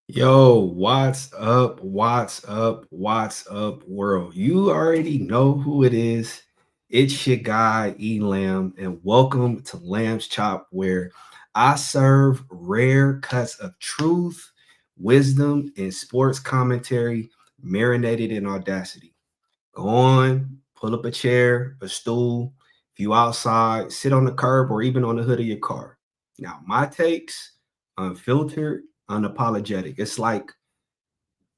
Yo, what's up? What's up? What's up, world? You already know who it is. It's your guy, E Lamb, and welcome to Lamb's Chop, where I serve rare cuts of truth, wisdom, and sports commentary marinated in audacity. Go on, pull up a chair, a stool. If you outside, sit on the curb or even on the hood of your car. Now, my takes, unfiltered, unapologetic. It's like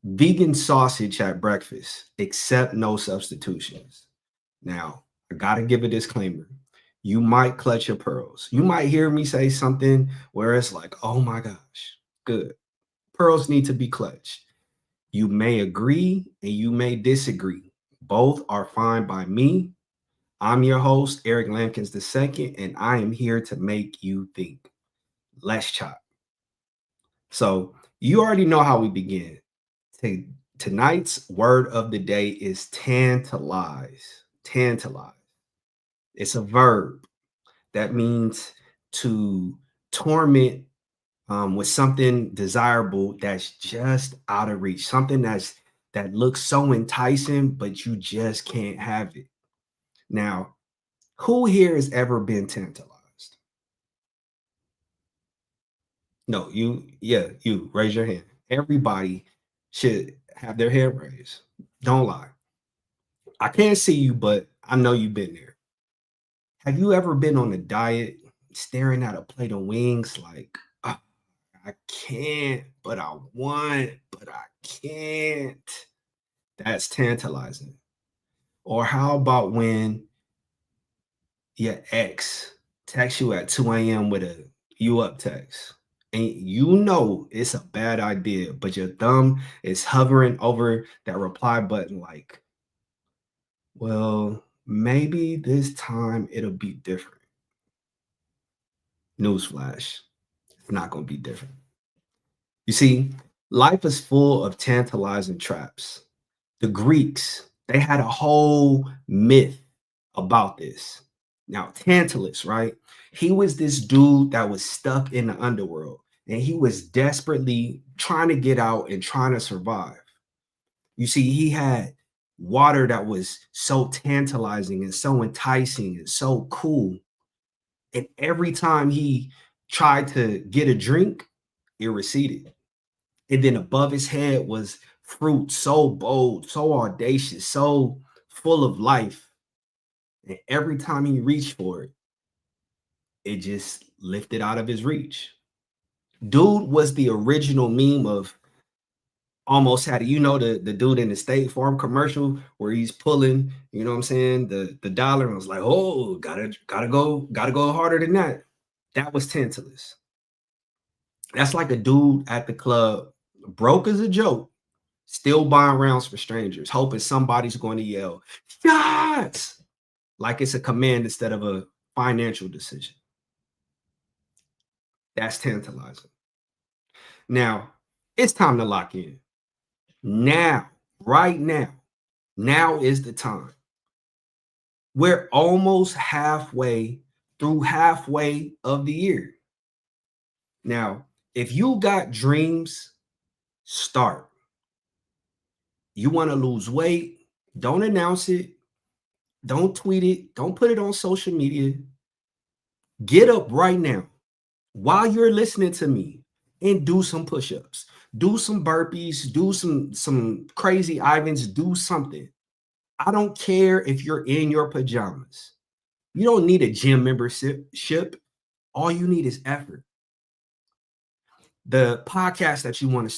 vegan sausage at breakfast, except no substitutions. Now, I gotta give a disclaimer. You might clutch your pearls. You might hear me say something where it's like, oh my gosh, good. Pearls need to be clutched. You may agree and you may disagree. Both are fine by me. I'm your host, Eric Lambkins II, and I am here to make you think. Let's chop. So, you already know how we begin. Ta- Tonight's word of the day is tantalize. Tantalize. It's a verb that means to torment with something desirable that's just out of reach, something that looks so enticing, but you just can't have it. Now, who here has ever been tantalized? No, you raise your hand. Everybody should have their hand raised. Don't lie. I can't see you, but I know you've been there. Have you ever been on a diet staring at a plate of wings like, "Ah, I can't, but I want, but I can't?" That's tantalizing. Or how about when your ex texts you at 2 a.m. with a "you up" text? And you know it's a bad idea, but your thumb is hovering over that reply button like, well, maybe this time it'll be different. Newsflash, it's not going to be different. You see, life is full of tantalizing traps. The Greeks, they had a whole myth about this. Now, Tantalus, right? He was this dude that was stuck in the underworld and he was desperately trying to get out and trying to survive. You see, he had water that was so tantalizing and so enticing and so cool. And every time he tried to get a drink, it receded. And then above his head was fruit so bold, so audacious, so full of life. And every time he reached for it, it just lifted out of his reach. Dude was the original meme of almost had the dude in the State Farm commercial where he's pulling, you know what I'm saying, the dollar and was like, oh, gotta go harder than that. That was Tantalus. That's like a dude at the club, broke as a joke, still buying rounds for strangers, hoping somebody's going to yell, shots! Like it's a command instead of a financial decision. That's tantalizing. Now, it's time to lock in. Now, right now, now is the time. We're almost halfway of the year. Now, if you got dreams, start. You want to lose weight, don't announce it, don't tweet it, don't put it on social media. Get up right now while you're listening to me and do some push-ups, do some burpees, do some crazy Ivans, do something. I don't care if you're in your pajamas. You don't need a gym membership. All you need is effort. The podcast that you want to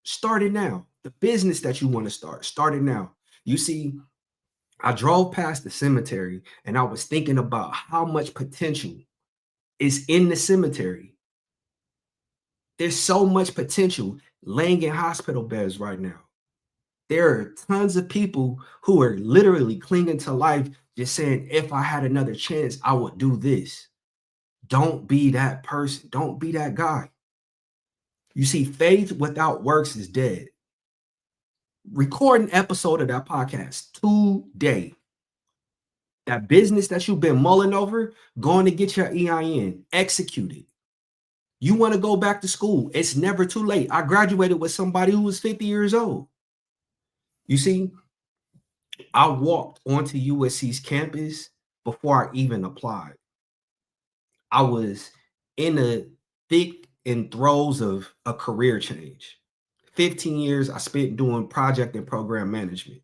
start it now. The business that you want to start it now. You see, I drove past the cemetery and I was thinking about how much potential is in the cemetery. There's so much potential laying in hospital beds right now. There are tons of people who are literally clinging to life, just saying, if I had another chance, I would do this. Don't be that person. Don't be that guy. You see, faith without works is dead. Record an episode of that podcast today. That business that you've been mulling over, going to get your EIN, execute it. You want to go back to school? It's never too late. I graduated with somebody who was 50 years old. You see, I walked onto USC's campus before I even applied. I was in the thick and throes of a career change. 15 years I spent doing project and program management,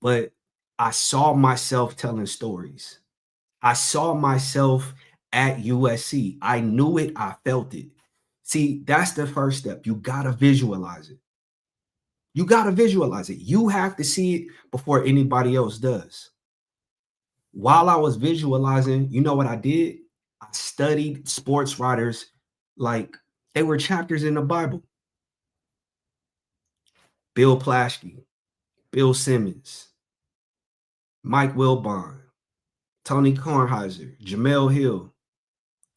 but I saw myself telling stories. I saw myself at USC. I knew it, I felt it. See, that's the first step. You got to visualize it. You got to visualize it. You have to see it before anybody else does. While I was visualizing, you know what I did? I studied sports writers like they were chapters in the Bible. Bill Plaschke, Bill Simmons, Mike Wilbon, Tony Kornheiser, Jamel Hill,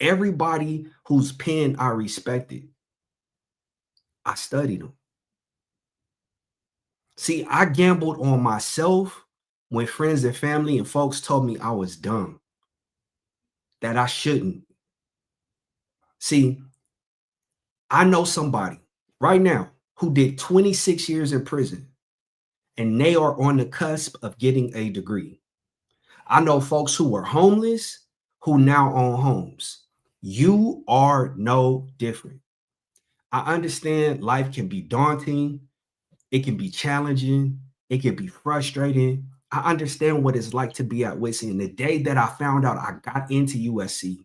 everybody whose pen I respected, I studied them. See, I gambled on myself when friends and family and folks told me I was dumb, that I shouldn't. See, I know somebody right now who did 26 years in prison and they are on the cusp of getting a degree. I know folks who were homeless who now own homes. You are no different. I understand life can be daunting, it can be challenging, it can be frustrating. I understand what it's like to be at wit's end. The day that I found out I got into USC,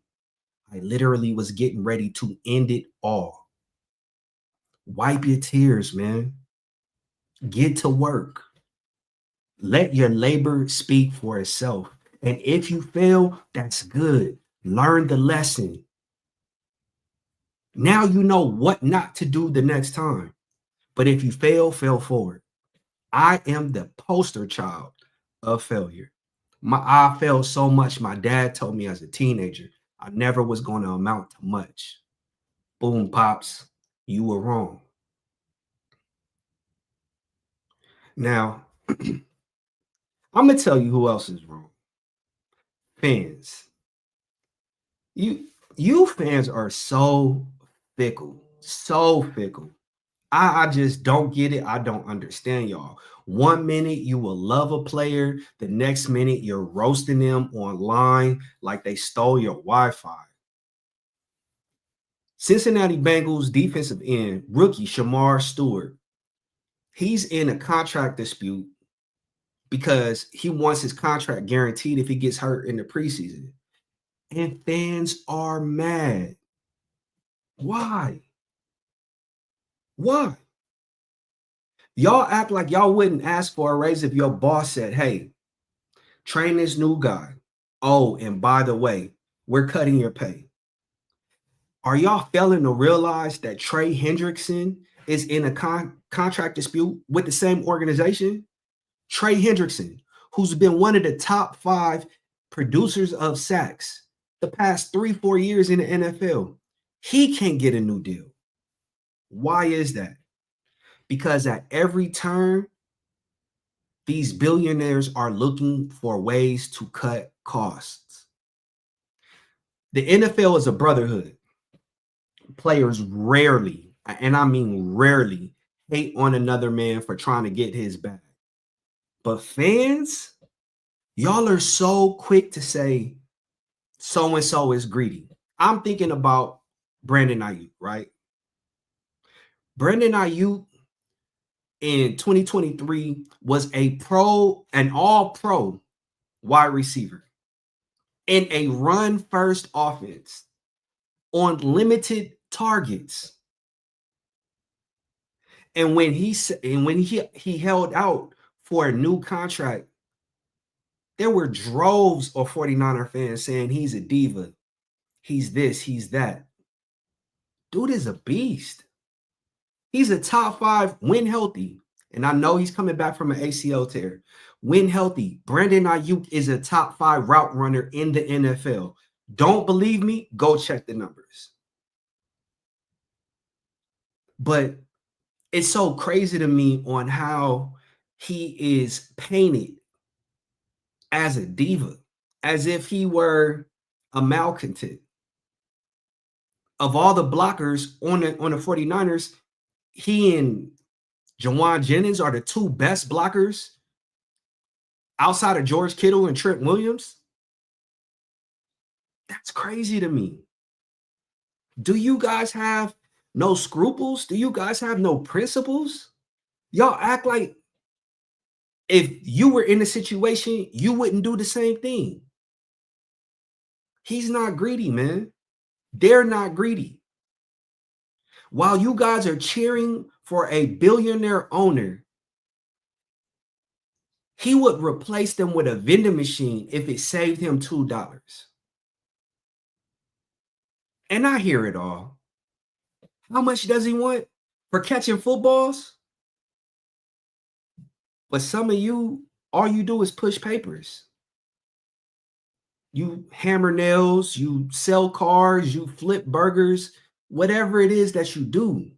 I literally was getting ready to end it all. Wipe your tears, man. Get to work. Let your labor speak for itself. And if you fail, that's good. Learn the lesson. Now you know what not to do the next time. But if you fail, fail forward. I am the poster child of failure. I failed so much. My dad told me as a teenager, I never was going to amount to much. Boom, pops, you were wrong. Now, I'm gonna tell you who else is wrong. Fans. You fans are so fickle, so fickle. I just don't get it. I don't understand y'all. One minute you will love a player, the next minute you're roasting them online like they stole your Wi-Fi. Cincinnati Bengals defensive end rookie Shamar Stewart. He's in a contract dispute because he wants his contract guaranteed if he gets hurt in the preseason. And fans are mad. Why? Why? Y'all act like y'all wouldn't ask for a raise if your boss said, hey, train this new guy. Oh, and by the way, we're cutting your pay. Are y'all failing to realize that Trey Hendrickson is in a contract dispute with the same organization? Trey Hendrickson, who's been one of the top 5 producers of sacks the past 3-4 years in the NFL, he can't get a new deal. Why is that? Because at every turn, these billionaires are looking for ways to cut costs. The NFL is a brotherhood. Players rarely, and I mean rarely, hate on another man for trying to get his bag. But fans, y'all are so quick to say so and so is greedy. I'm thinking about Brandon Ayuk, right? Brandon Ayuk in 2023 was an all pro wide receiver in a run first offense on limited targets. And when he held out for a new contract, there were droves of 49er fans saying he's a diva. He's this, he's that. Dude is a beast. He's a top 5 when healthy. And I know he's coming back from an ACL tear. When healthy, Brandon Ayuk is a top 5 route runner in the NFL. Don't believe me? Go check the numbers. But it's so crazy to me on how he is painted as a diva, as if he were a malcontent. Of all the blockers on the 49ers, he and Jawan Jennings are the two best blockers outside of George Kittle and Trent Williams. That's crazy to me. Do you guys have no scruples? Do you guys have no principles? Y'all act like if you were in a situation, you wouldn't do the same thing. He's not greedy, man. They're not greedy. While you guys are cheering for a billionaire owner, he would replace them with a vending machine if it saved him $2. And I hear it all. How much does he want for catching footballs? But some of you, all you do is push papers. You hammer nails, you sell cars, you flip burgers, whatever it is that you do.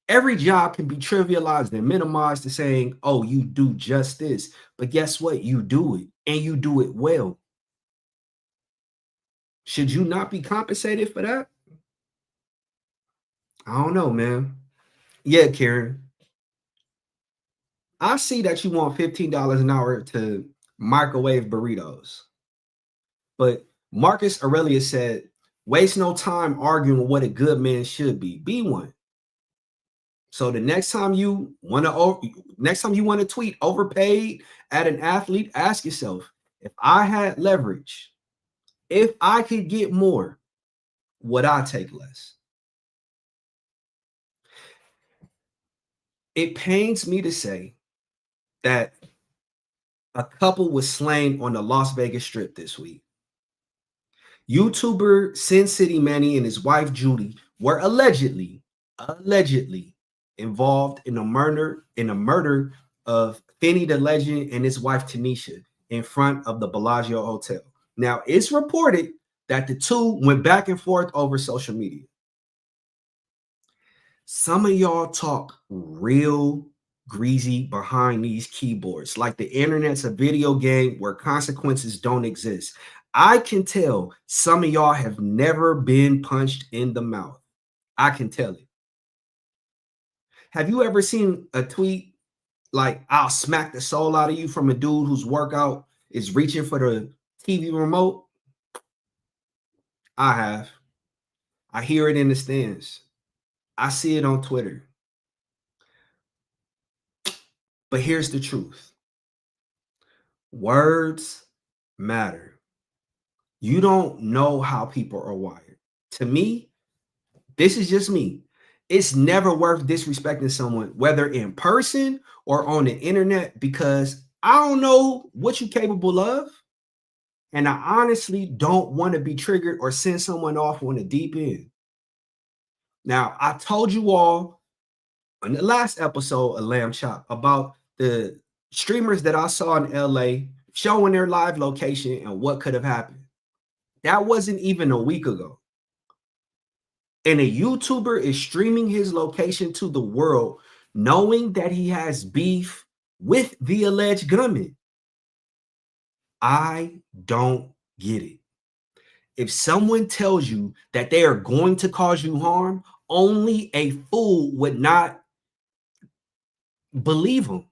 Every job can be trivialized and minimized to saying, oh, you do just this. But guess what? You do it, and you do it well. Should you not be compensated for that? I don't know, man. Yeah, Karen. I see that you want $15 an hour to microwave burritos. But Marcus Aurelius said, waste no time arguing what a good man should be. Be one. So the next time you want to tweet overpaid at an athlete, ask yourself, if I had leverage, if I could get more, would I take less? It pains me to say that a couple was slain on the Las Vegas Strip this week. YouTuber Sin City Manny and his wife Judy were allegedly involved in a murder of Finney the Legend and his wife Tanisha in front of the Bellagio Hotel. Now, it's reported that the two went back and forth over social media. Some of y'all talk real greasy behind these keyboards, like the internet's a video game where consequences don't exist. I can tell some of y'all have never been punched in the mouth. I can tell it. Have you ever seen a tweet like, I'll smack the soul out of you from a dude whose workout is reaching for the TV remote? I have. I hear it in the stands. I see it on Twitter. But here's the truth. Words matter. You don't know how people are wired. To me, this is just me. It's never worth disrespecting someone, whether in person or on the internet, because I don't know what you're capable of. And I honestly don't want to be triggered or send someone off on the deep end. Now, I told you all in the last episode of Lamb Chop about the streamers that I saw in LA showing their live location and what could have happened. That wasn't even a week ago. And a YouTuber is streaming his location to the world, knowing that he has beef with the alleged gunman. I don't get it. If someone tells you that they are going to cause you harm, only a fool would not believe them.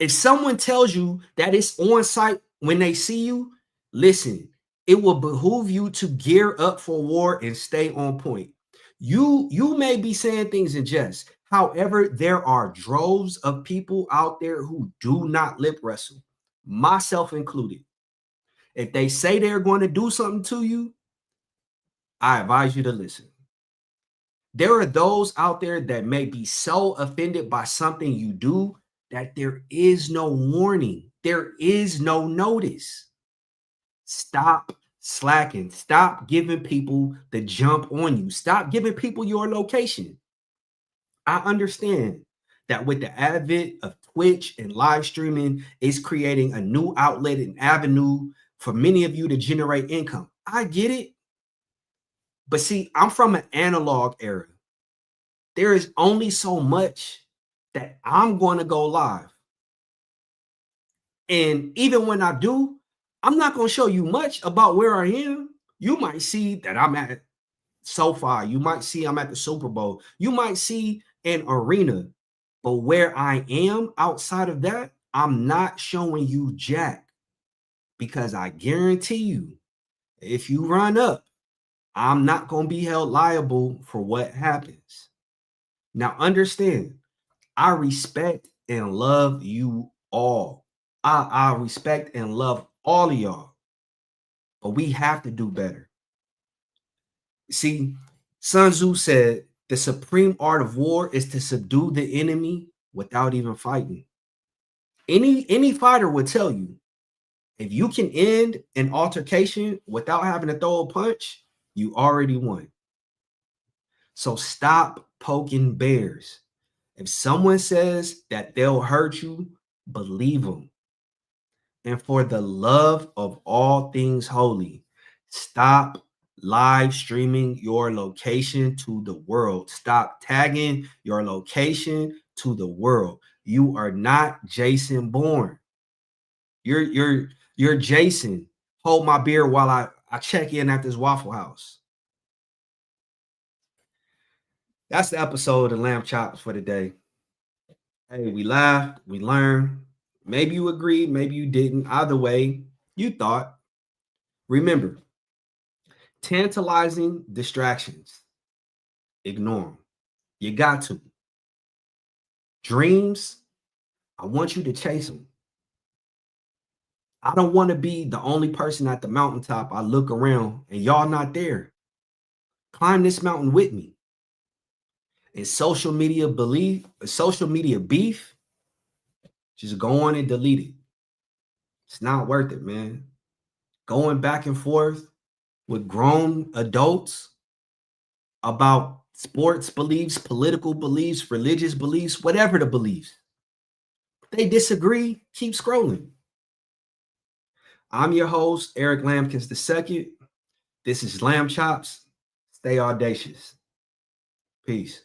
If someone tells you that it's on site when they see you, listen, it will behoove you to gear up for war and stay on point. You may be saying things in jest. However, there are droves of people out there who do not lip wrestle, myself included. If they say they're going to do something to you, I advise you to listen. There are those out there that may be so offended by something you do that there is no warning. There is no notice. Stop slacking. Stop giving people the jump on you. Stop giving people your location. I understand that with the advent of Twitch and live streaming, is creating a new outlet and avenue for many of you to generate income. I get it. But see, I'm from an analog era. There is only so much that I'm going to go live. And even when I do, I'm not going to show you much about where I am. You might see that I'm at SoFi. You might see I'm at the Super Bowl. You might see an arena. But where I am outside of that, I'm not showing you jack, because I guarantee you, if you run up, I'm not going to be held liable for what happens. Now, understand, I respect and love you all. I respect and love all of y'all, but we have to do better. See, Sun Tzu said the supreme art of war is to subdue the enemy without even fighting. Any fighter would tell you, if you can end an altercation without having to throw a punch, you already won. So stop poking bears. If someone says that they'll hurt you, believe them. And for the love of all things holy, stop live streaming your location to the world. Stop tagging your location to the world. You are not Jason Bourne. You're Jason. Hold my beer while I check in at this Waffle House. That's the episode of Lamb Chops for today. Hey, we laughed, we learned. Maybe you agreed, maybe you didn't. Either way, you thought. Remember, tantalizing distractions, ignore them. You got to. Dreams, I want you to chase them. I don't want to be the only person at the mountaintop. I look around and y'all not there. Climb this mountain with me. And social media beef, just go on and delete it. It's not worth it, man. Going back and forth with grown adults about sports beliefs, political beliefs, religious beliefs, whatever the beliefs. If they disagree, keep scrolling. I'm your host, Eric Lambkins II. This is Lamb Chops. Stay audacious. Peace.